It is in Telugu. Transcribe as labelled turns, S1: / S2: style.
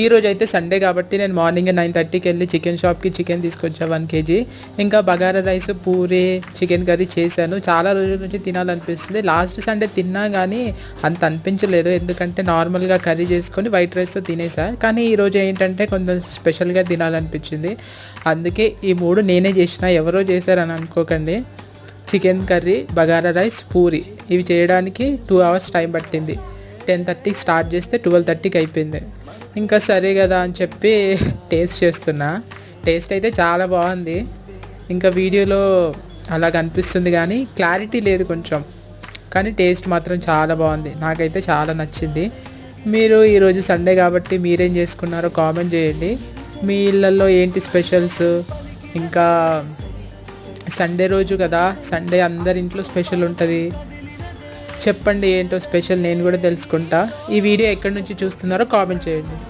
S1: ఈరోజు అయితే సండే కాబట్టి నేను మార్నింగ్ 9:30కి వెళ్ళి చికెన్ షాప్కి చికెన్ తీసుకొచ్చా 1 kg. ఇంకా bagara rice, puri, chicken curry చేశాను. చాలా రోజుల నుంచి తినాలనిపిస్తుంది. లాస్ట్ సండే తిన్నా కానీ అంత అనిపించలేదు, ఎందుకంటే నార్మల్గా కర్రీ చేసుకొని వైట్ రైస్తో తినేసా. కానీ ఈరోజు ఏంటంటే కొంచెం స్పెషల్గా తినాలనిపించింది, అందుకే ఈ 3 నేనే చేసిన, ఎవరో చేశారని అనుకోకండి. Chicken curry, bagara rice, puri ఇవి చేయడానికి 2 hours టైం పట్టింది. 10:30కి స్టార్ట్ చేస్తే 12:30కి అయిపోయింది. ఇంకా సరే కదా అని చెప్పి టేస్ట్ చేస్తున్నా. టేస్ట్ అయితే చాలా బాగుంది. ఇంకా వీడియోలో అలా కనిపిస్తుంది కానీ క్లారిటీ లేదు కొంచెం, కానీ టేస్ట్ మాత్రం చాలా బాగుంది. నాకైతే చాలా నచ్చింది. మీరు ఈరోజు సండే కాబట్టి మీరేం చేసుకున్నారో కామెంట్ చేయండి. మీ ఇళ్ళల్లో ఏంటి స్పెషల్స్? ఇంకా సండే రోజు కదా, సండే అందరి ఇంట్లో స్పెషల్ ఉంటుంది. చెప్పండి ఏంటో స్పెషల్, నేను కూడా తెలుసుకుంటా. ఈ వీడియో ఎక్కడి నుంచి చూస్తున్నారో కామెంట్ చేయండి.